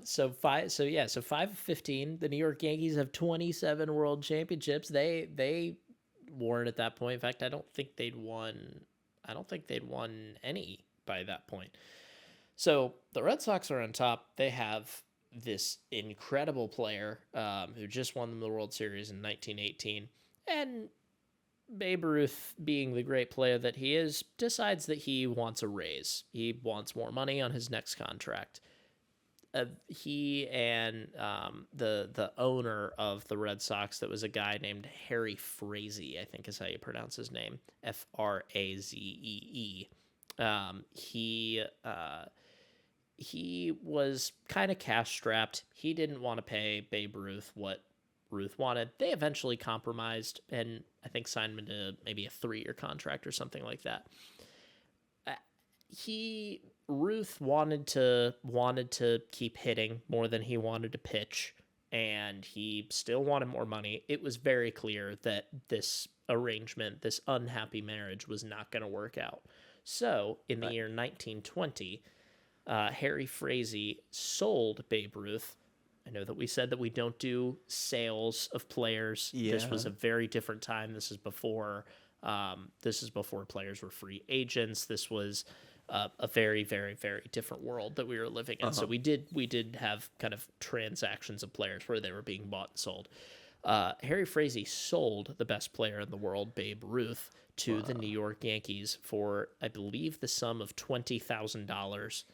So 5 of 15. The New York Yankees have 27 World Championships. They weren't at that point. In fact, I don't think they'd won any by that point. So the Red Sox are on top. They have this incredible player who just won them the World Series in 1918. And Babe Ruth, being the great player that he is, decides that he wants a raise. He wants more money on his next contract. He and the owner of the Red Sox, that was a guy named Harry Frazee, I think is how you pronounce his name, Frazee. He he was kind of cash strapped. He didn't want to pay Babe Ruth what Ruth wanted. They eventually compromised and I think signed him to maybe a 3-year contract or something like that. Ruth wanted to keep hitting more than he wanted to pitch, and he still wanted more money. It was very clear that this arrangement, this unhappy marriage, was not going to work out. So in the year 1920, Harry Frazee sold Babe Ruth. I know that we said that we don't do sales of players. Yeah. This was a very different time. This is before players were free agents. This was a very, very, very different world that we were living in. So we did have kind of transactions of players where they were being bought and sold. Harry Frazee sold the best player in the world, Babe Ruth, to the New York Yankees for, I believe, the sum of $20,000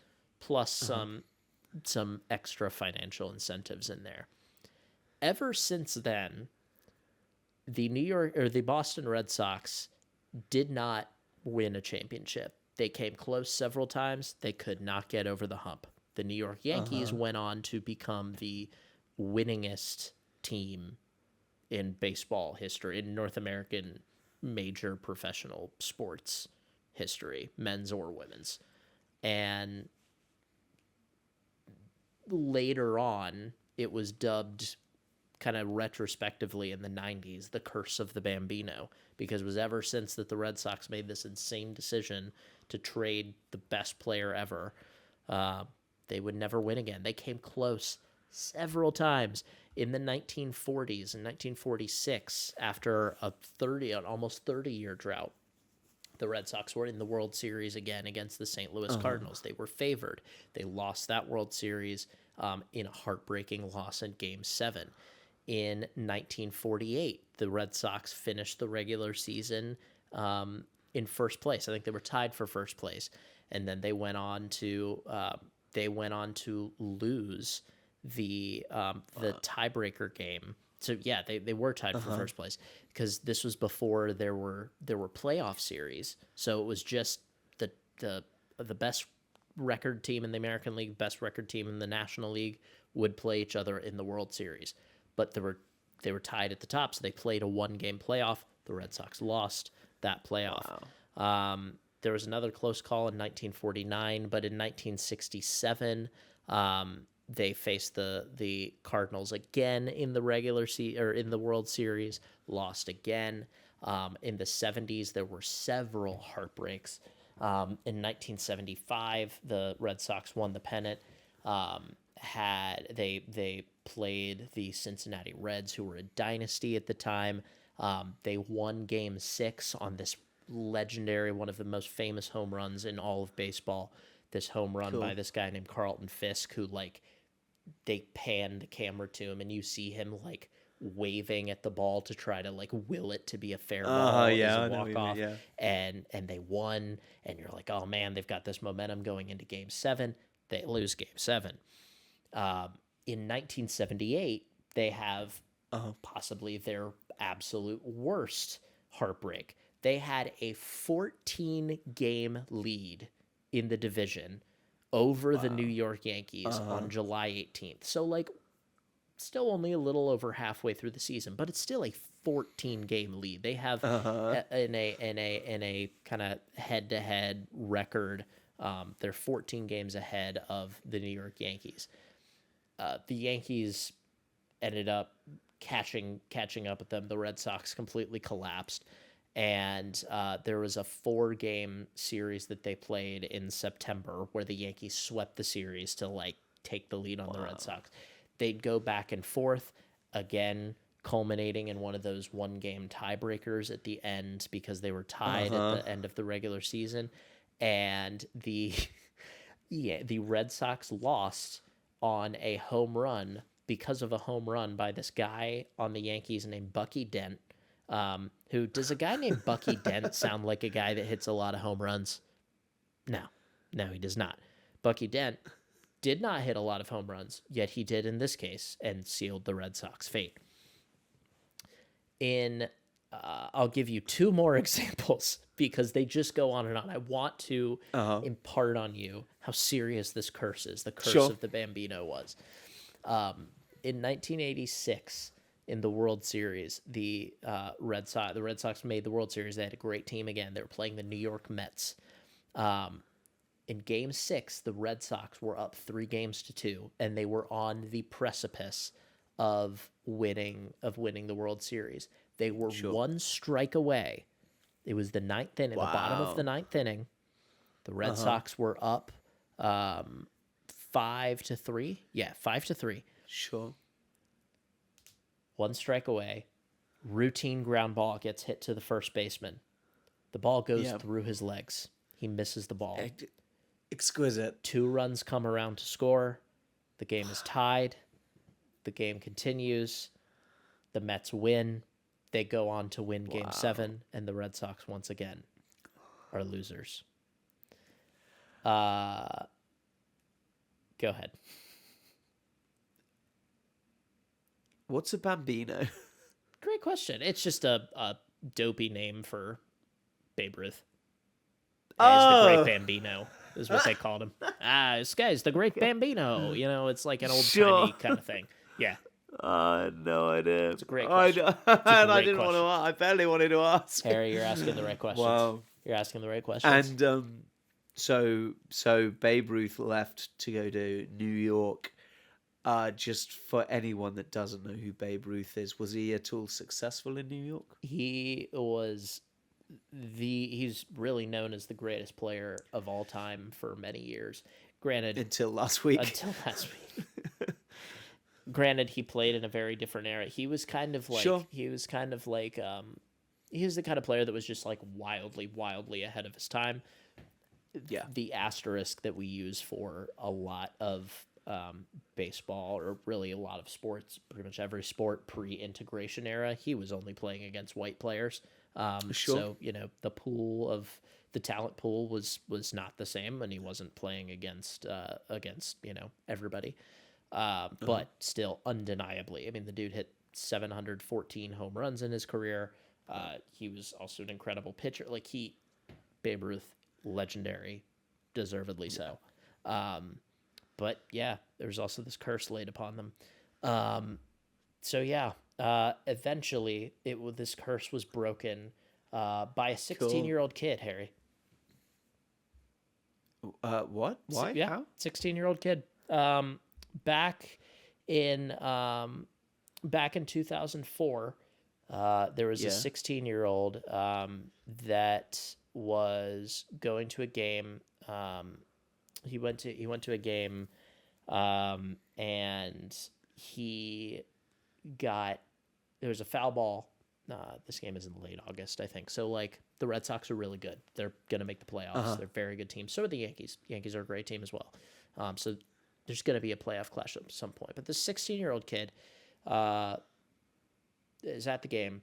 plus some extra financial incentives in there. Ever since then, the Boston Red Sox did not win a championship. They came close several times. They could not get over the hump. The New York Yankees went on to become the winningest team in baseball history, in North American major professional sports history, men's or women's. And later on, it was dubbed kind of retrospectively in the 90s, the curse of the Bambino, because it was ever since that the Red Sox made this insane decision to trade the best player ever, they would never win again. They came close several times in the 1940s and 1946 after an almost 30-year drought. The Red Sox were in the World Series again against the St. Louis Cardinals. They were favored. They lost that World Series in a heartbreaking loss in Game 7. In 1948, the Red Sox finished the regular season in first place. I think they were tied for first place, and then they went on to lose the tiebreaker game. So yeah, they were tied for first place because this was before there were playoff series. So it was just the best record team in the American League, best record team in the National League would play each other in the World Series. But they were tied at the top, so they played a 1-game playoff. The Red Sox lost that playoff. Wow. There was another close call in 1949, but in 1967, they faced the Cardinals again in the in the World Series, lost again. In the 70s, there were several heartbreaks. In 1975, the Red Sox won the pennant. They played the Cincinnati Reds, who were a dynasty at the time. They won Game 6 on this legendary, one of the most famous home runs in all of baseball. This home run by this guy named Carlton Fisk, who they panned the camera to him, and you see him waving at the ball to try to will it to be a fair ball as a walk off. Yeah. And they won, and you're like, oh man, they've got this momentum going into Game 7. They lose Game 7. In 1978, they have possibly their absolute worst heartbreak. They had a 14-game lead in the division over the New York Yankees on July 18th. So, still only a little over halfway through the season, but it's still a 14-game lead. They have in a kind of head-to-head record. They're 14 games ahead of the New York Yankees. The Yankees ended up catching up with them. The Red Sox completely collapsed, and there was a 4-game series that they played in September where the Yankees swept the series to take the lead on the Red Sox. They'd go back and forth again, culminating in one of those 1-game tiebreakers at the end because they were tied at the end of the regular season, and the Red Sox lost on a home run because of a home run by this guy on the Yankees named Bucky Dent. Who does a guy named Bucky Dent sound like a guy that hits a lot of home runs? No, he does not. Bucky Dent did not hit a lot of home runs, yet he did in this case and sealed the Red Sox fate. In I'll give you two more examples because they just go on and on. I want to impart on you how serious this curse is. The curse of the Bambino was. In 1986, in the World Series, the Red Sox made the World Series. They had a great team again. They were playing the New York Mets. In Game 6, the Red Sox were up 3-2, and they were on the precipice of winning the World Series. They were one strike away. It was the ninth inning, the bottom of the ninth inning. The Red Sox were up 5-3. Yeah, 5-3. Sure. One strike away. Routine ground ball gets hit to the first baseman. The ball goes through his legs. He misses the ball. Exquisite. 2 runs come around to score. The game is tied. The game continues. The Mets win. They go on to win Game 7, and the Red Sox once again are losers. Go ahead. What's a Bambino? Great question. It's just a dopey name for Babe Ruth. The Great Bambino is what they called him. This guy's the Great Bambino. You know, it's like an old-timey kind of thing. Yeah. No idea. It's a great question. I didn't want to. I barely wanted to ask. Harry, you're asking the right questions. Wow. You're asking the right questions. And so Babe Ruth left to go to New York. Just for anyone that doesn't know who Babe Ruth is, was he at all successful in New York? He was he's really known as the greatest player of all time for many years. Granted, until last week. Granted, he played in a very different era. He was kind of like he was the kind of player that was just like wildly ahead of his time. Yeah. The asterisk that we use for a lot of baseball, or really a lot of sports, pretty much every sport pre-integration era, he was only playing against white players. So, you know, the talent pool was not the same, and he wasn't playing against you know, everybody. But still, undeniably, I mean, the dude hit 714 home runs in his career. He was also an incredible pitcher. Like Babe Ruth, legendary, deservedly so. But yeah, there's also this curse laid upon them. Eventually, this curse was broken by a 16-year-old kid, Harry. What? Why? Yeah, how? 16-year-old kid. Back in 2004, there was a 16-year-old that was going to a game. He went to a game, and there was a foul ball. This game is in late August, I think. So, like, the Red Sox are really good. They're going to make the playoffs. They're a very good team. So are the Yankees. Yankees are a great team as well. So there's going to be a playoff clash at some point. But this 16-year-old kid is at the game.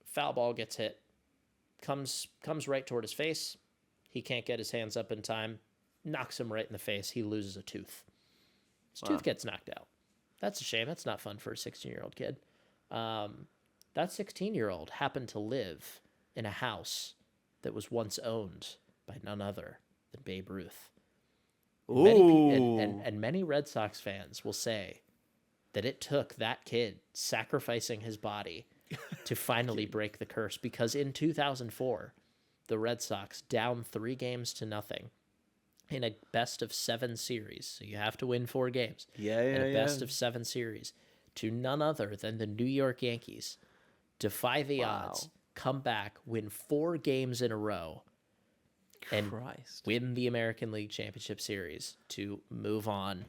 Foul ball gets hit. Comes right toward his face. He can't get his hands up in time. Knocks him right in the face. He loses a tooth. His tooth gets knocked out. That's a shame. That's not fun for a 16-year-old kid. That 16-year-old happened to live in a house that was once owned by none other than Babe Ruth. Many Red Sox fans will say that it took that kid sacrificing his body to finally break the curse, because in 2004, the Red Sox, down 3-0 in a best-of-7 series, so you have to win 4 games. In a best-of-7 series, to none other than the New York Yankees, defy the odds, come back, win 4 games in a row, and win the American League Championship Series to move on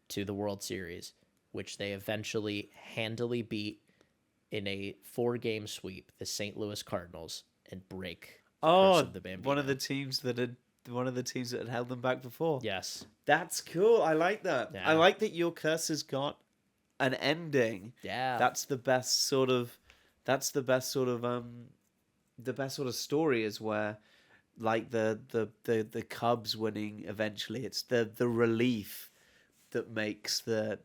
to the World Series, which they eventually handily beat in a 4-game sweep, the St. Louis Cardinals, and break the curse of the Bambino. One of the teams that had held them back before. Yes. That's cool. I like that. Yeah. I like that your curse has got an ending. Yeah. That's the best sort of story, is where, like, the Cubs winning eventually. It's the relief that makes the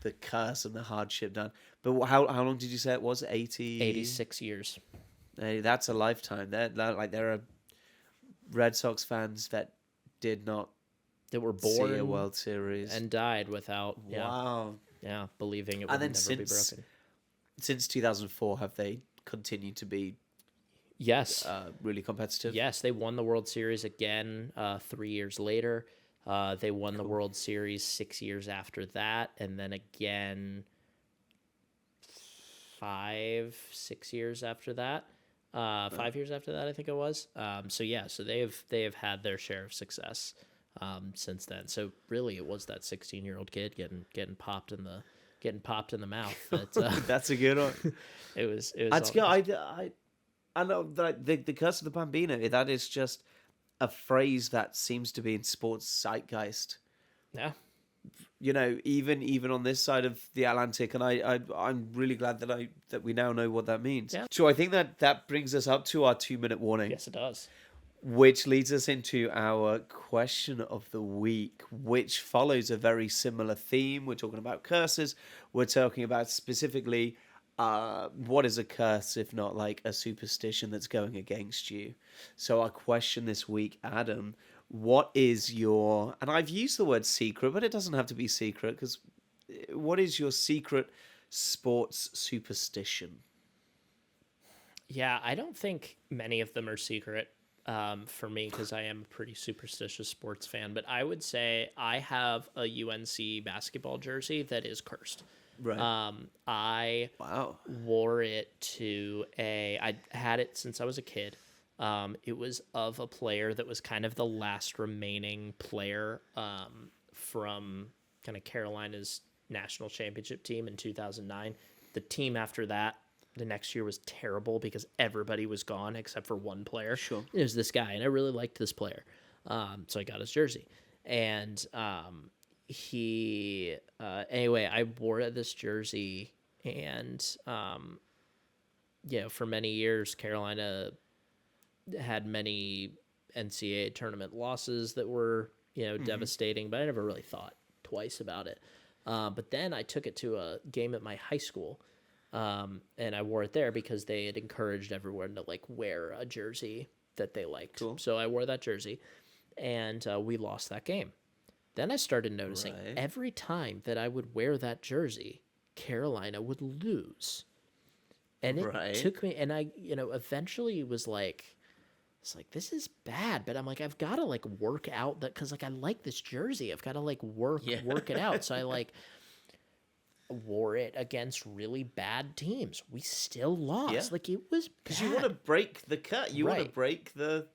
the curse and the hardship done. But how long did you say it was? 86 years. Hey, that's a lifetime. There are Red Sox fans that did not That were see a born World Series. and died without Wow. believing it would And then never be broken. Since 2004, have they continued to be Yes. really competitive? Yes, they won the World Series again 3 years later. They won the World Series 6 years after that, and then again 5-6 years after that. 5 years after that, I think it was. So they've had their share of success since then. So really, it was that 16-year-old kid getting popped in the mouth. That's a good one. It was. That's good. I know that the curse of the Bambino. That is just a phrase that seems to be in sports zeitgeist. Yeah. You know, even on this side of the Atlantic, and I'm really glad that we now know what that means. Yeah. So I think that brings us up to our 2-minute warning. Yes, it does. Which leads us into our question of the week, which follows a very similar theme. We're talking about curses. We're talking about specifically what is a curse if not like a superstition that's going against you. So our question this week, Adam, what is your, and I've used the word secret, but it doesn't have to be secret, because what is your secret sports superstition? Yeah, I don't think many of them are secret for me, because I am a pretty superstitious sports fan. But I would say I have a UNC basketball jersey that is cursed. Right. I wore it to I had it since I was a kid. It was of a player that was kind of the last remaining player from kind of Carolina's national championship team in 2009. The team after that, the next year, was terrible because everybody was gone except for one player. Sure. It was this guy, and I really liked this player. So I got his jersey. And anyway, I wore this jersey, and for many years, Carolina had many NCAA tournament losses that were devastating, but I never really thought twice about it. But then I took it to a game at my high school, and I wore it there because they had encouraged everyone to like wear a jersey that they liked. Cool. So I wore that jersey, and we lost that game. Then I started noticing every time that I would wear that jersey, Carolina would lose. And it took me, and I, eventually was like, it's like, this is bad, but I'm like, I've got to like work out that, because like I like this jersey. I've got to like work it out. So I like wore it against really bad teams. We still lost. Yeah. Like it was because you want to break the cut. You want to break the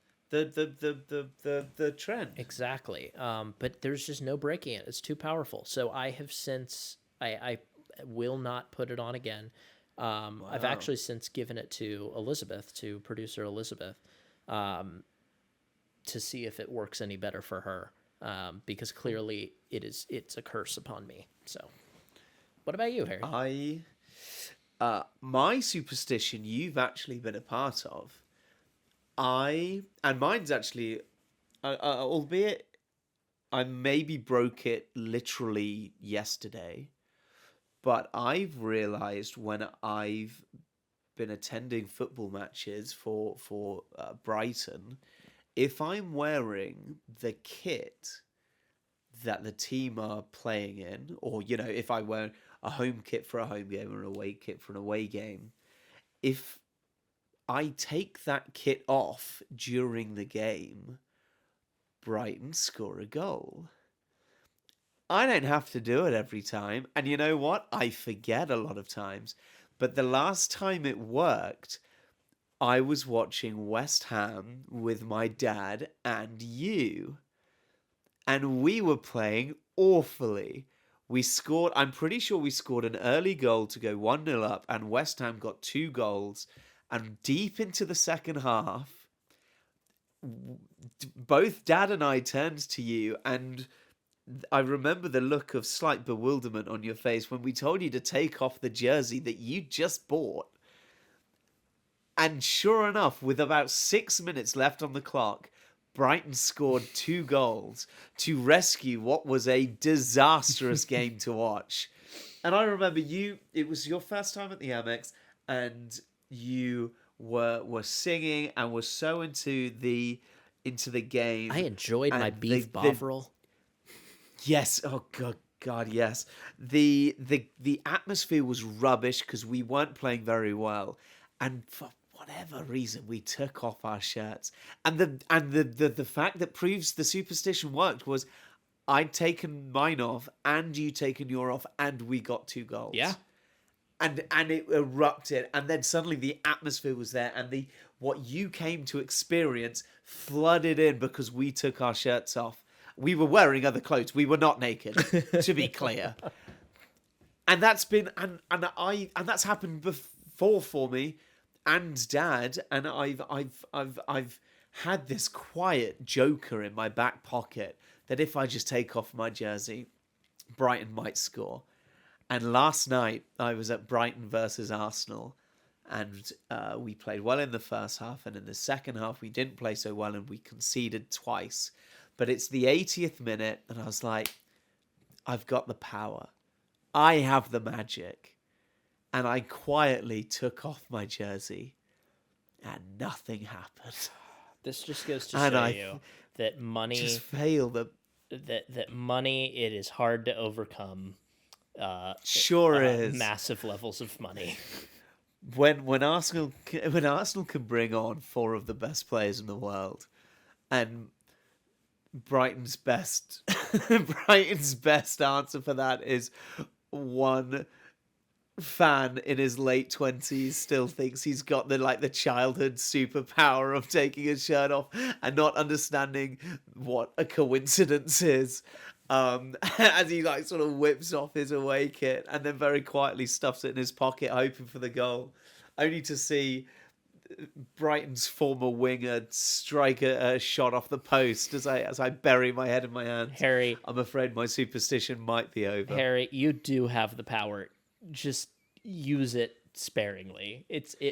trend. Exactly. But there's just no breaking it. It's too powerful. So I have since I will not put it on again. I've actually since given it to Elizabeth, to producer Elizabeth, to see if it works any better for her. Because clearly it's a curse upon me. So what about you, Harry? My superstition you've actually been a part of. And mine's actually, albeit I maybe broke it literally yesterday, but I've realized when I've been attending football matches for Brighton, if I'm wearing the kit that the team are playing in, or if I wear a home kit for a home game or an away kit for an away game, if I take that kit off during the game, Brighton score a goal. I don't have to do it every time. And you know what? I forget a lot of times. But the last time it worked, I was watching West Ham with my dad and you. And we were playing awfully. We scored, I'm pretty sure we scored an early goal to go 1-0 up, and West Ham got 2 goals. And deep into the second half, both Dad and I turned to you, and I remember the look of slight bewilderment on your face when we told you to take off the jersey that you just bought. And sure enough, with about 6 minutes left on the clock, Brighton scored 2 goals to rescue what was a disastrous game to watch. And I remember it was your first time at the Amex, and you were singing and were so into the game. I enjoyed my And beef bovril. yes, oh god, yes. The atmosphere was rubbish because we weren't playing very well, and for whatever reason we took off our shirts. And the fact that proves the superstition worked was I'd taken mine off and you taken your off, and we got 2 goals. Yeah. And it erupted, and then suddenly the atmosphere was there, and what you came to experience flooded in because we took our shirts off. We were wearing other clothes. We were not naked, to be clear. And that's been and that's happened before for me and Dad. And I've had this quiet joker in my back pocket that if I just take off my jersey, Brighton might score. And last night I was at Brighton versus Arsenal, and we played well in the first half, and in the second half we didn't play so well, and we conceded twice. But it's the 80th minute, and I was like, I've got the power. I have the magic. And I quietly took off my jersey, and nothing happened. This just goes to show you that money just failed. That money, it is hard to overcome. Sure is. Massive levels of money. When Arsenal can bring on 4 of the best players in the world, and Brighton's best answer for that is one fan in his late 20s still thinks he's got the childhood superpower of taking his shirt off and not understanding what a coincidence is. As he sort of whips off his away kit and then very quietly stuffs it in his pocket, hoping for the goal, only to see Brighton's former winger strike a shot off the post as I bury my head in my hands. Harry, I'm afraid my superstition might be over. Harry, you do have the power. Just use it sparingly.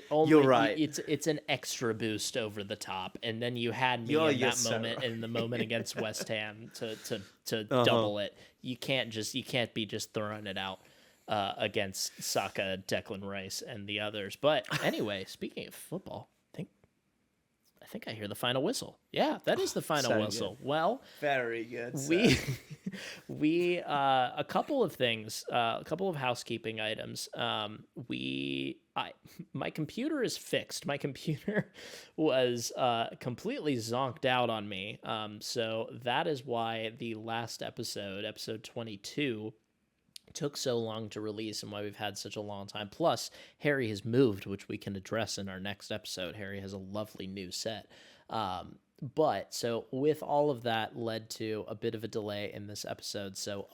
You're right. It's an extra boost over the top, and then you had me in that moment, right. In the moment against West Ham to double it. You can't be just throwing it out against Saka, Declan Rice, and the others. But anyway, speaking of football, I think I hear the final whistle. Yeah, that is the final whistle. Good. Well, very good. We a couple of things, a couple of housekeeping items. My computer is fixed. My computer was completely zonked out on me. So that is why the last episode 22, took so long to release and why we've had such a long time. Plus, Harry has moved, which we can address in our next episode. Harry has a lovely new set. But so with all of that led to a bit of a delay in this episode. So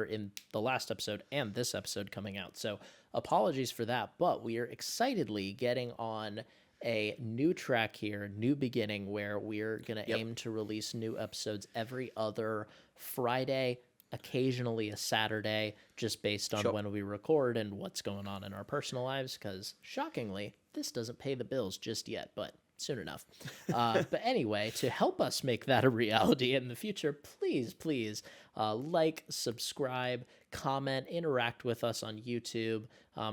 in the last episode and this episode coming out. So apologies for that, but we are excitedly getting on a new track here, new beginning, where we're going to aim to release new episodes every other Friday, occasionally a Saturday, just based on when we record and what's going on in our personal lives, because shockingly, this doesn't pay the bills just yet, but soon enough. But anyway, to help us make that a reality in the future, please like, subscribe, comment, interact with us on YouTube,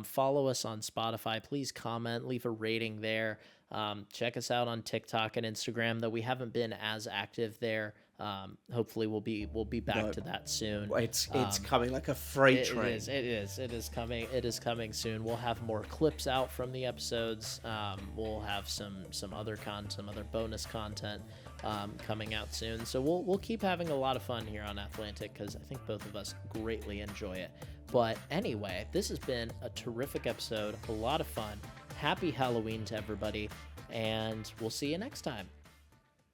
follow us on Spotify. Please comment, leave a rating there. Check us out on TikTok and Instagram, though we haven't been as active there. Hopefully we'll be back to that soon. It's coming like a freight train. It is coming soon. We'll have more clips out from the episodes. We'll have some other bonus content coming out soon. So we'll keep having a lot of fun here on Athlantic, because I think both of us greatly enjoy it. But anyway, this has been a terrific episode, a lot of fun. Happy Halloween to everybody, and we'll see you next time.